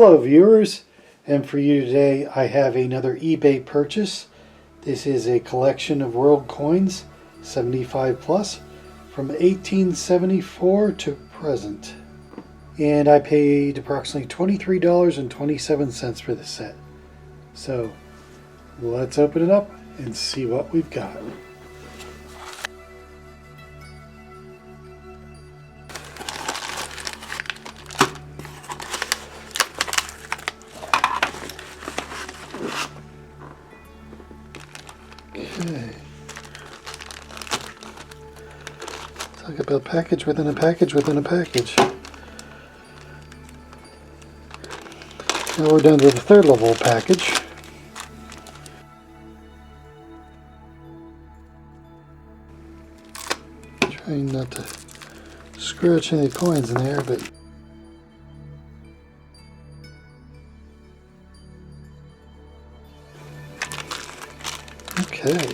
Hello viewers, and for you today I have another eBay purchase. This is a collection of world coins, 75 plus, from 1874 to present. And I paid approximately $23.27 for this set. So let's open it up and see what we've got. Okay. Talk about package within a package within a package. Now we're down to the third level package. Trying not to scratch any coins in there, but okay.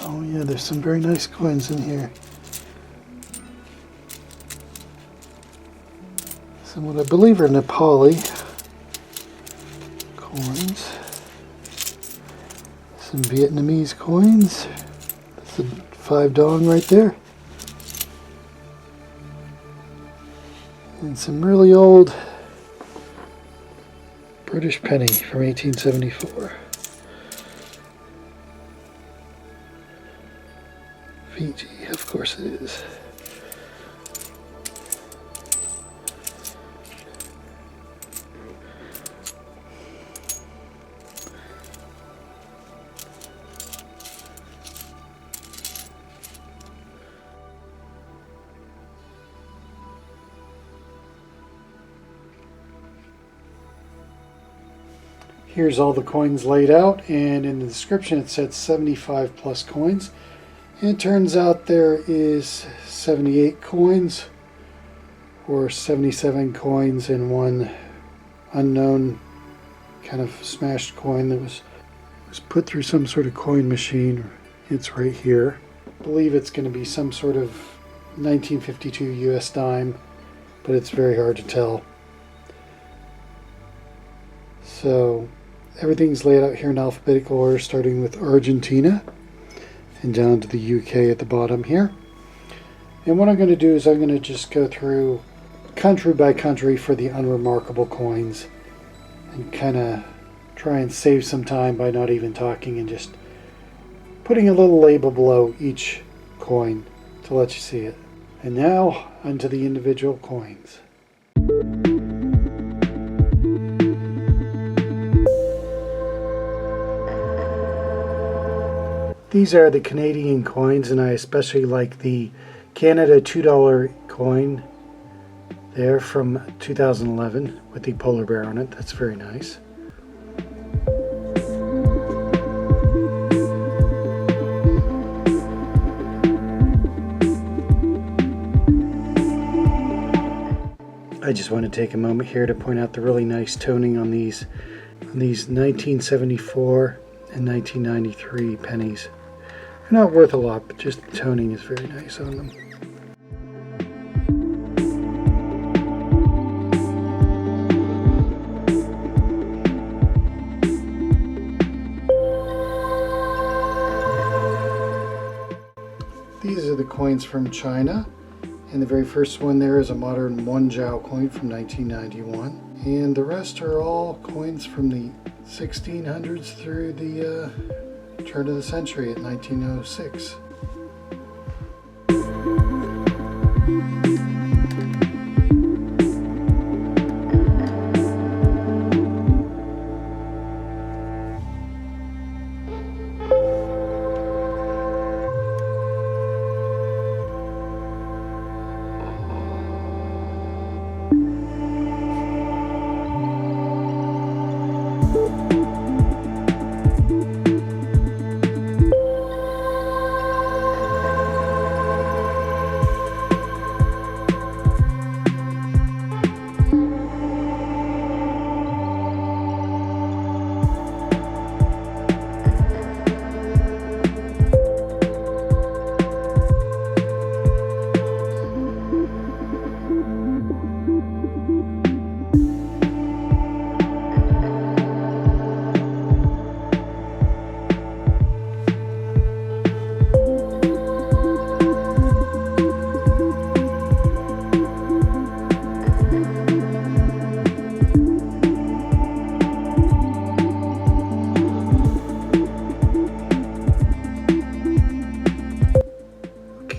Oh yeah, there's some very nice coins in here. Some what I believe are Nepali coins. Some Vietnamese coins. That's a 5 dong right there. And some really old British penny from 1874. Fiji, of course it is. Here's all the coins laid out, and in the description it said 75 plus coins. And it turns out there is 78 coins, or 77 coins, and one unknown kind of smashed coin that was put through some sort of coin machine. It's right here. I believe it's going to be some sort of 1952 US dime, but it's very hard to tell. So everything's laid out here in alphabetical order, starting with Argentina and down to the UK at the bottom here. And what I'm going to do is I'm going to just go through country by country for the unremarkable coins and kind of try and save some time by not even talking and just putting a little label below each coin to let you see it. And now onto the individual coins. These are the Canadian coins, and I especially like the Canada $2 coin there from 2011 with the polar bear on it. That's very nice. I just want to take a moment here to point out the really nice toning on these 1974 and 1993 pennies. They're not worth a lot, but just the toning is very nice on them. These are the coins from China, and the very first one there is a modern 1 Jiao coin from 1991, and the rest are all coins from the 1600s through the turn of the century at 1906.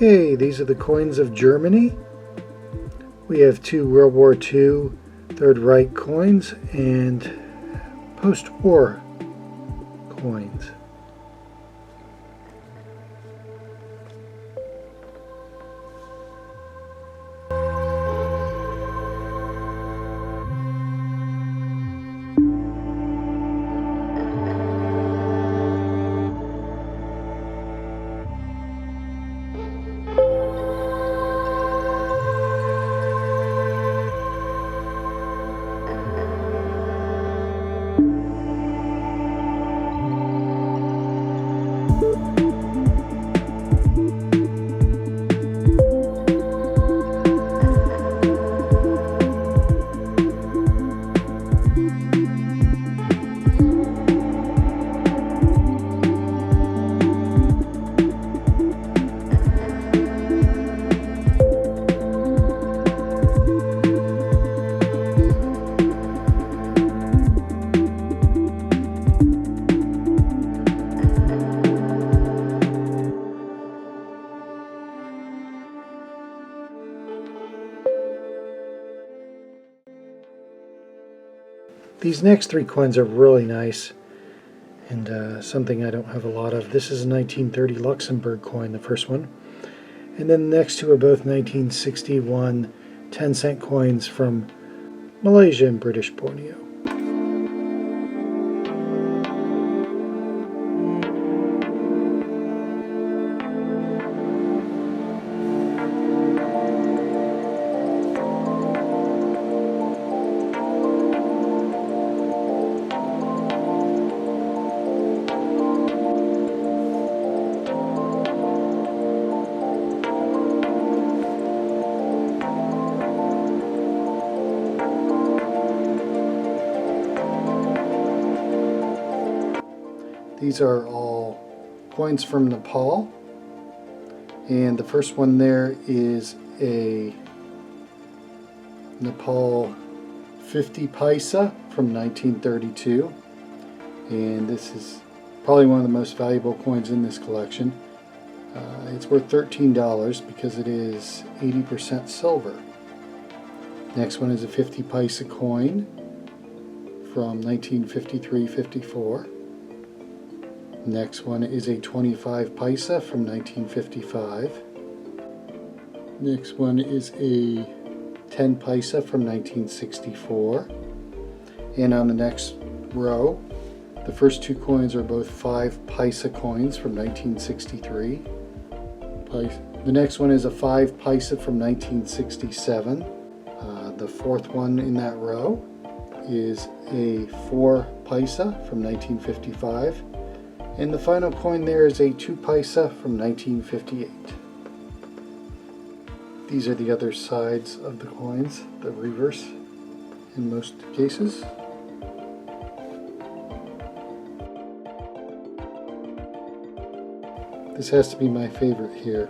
Okay, these are the coins of Germany. We have 2 World War II Third Reich coins and post-war coins. These next 3 coins are really nice, and something I don't have a lot of. This is a 1930 Luxembourg coin, the first one. And then the next 2 are both 1961 10-cent coins from Malaysia and British Borneo. These are all coins from Nepal, and the first one there is a Nepal 50 paisa from 1932, and this is probably one of the most valuable coins in this collection. It's worth $13 because it is 80% silver. Next one is a 50 paisa coin from 1953-54. Next one is a 25 paisa from 1955. Next one is a 10 paisa from 1964. And on the next row, the first 2 coins are both 5 paisa coins from 1963. The next one is a 5 paisa from 1967. The fourth one in that row is a 4 paisa from 1955. And the final coin there is a 2 paisa from 1958. These are the other sides of the coins, the reverse in most cases. This has to be my favorite here.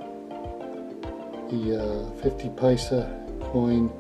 The 50 paisa coin.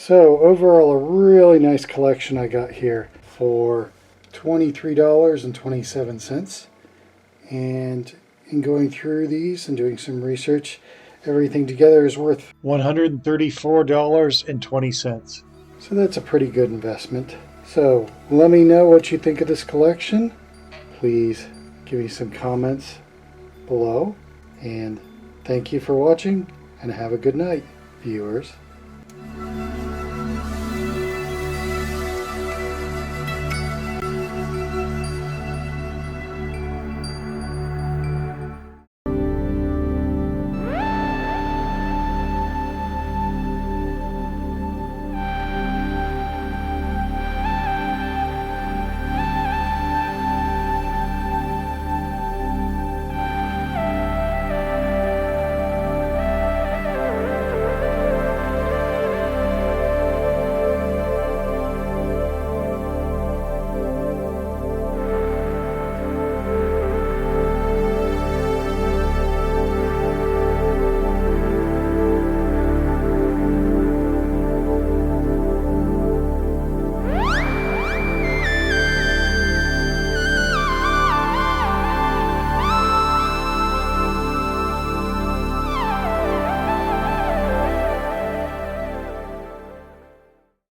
So overall, a really nice collection I got here for $23.27. And in going through these and doing some research, everything together is worth $134.20. So that's a pretty good investment. So let me know what you think of this collection. Please give me some comments below. And thank you for watching, and have a good night, viewers.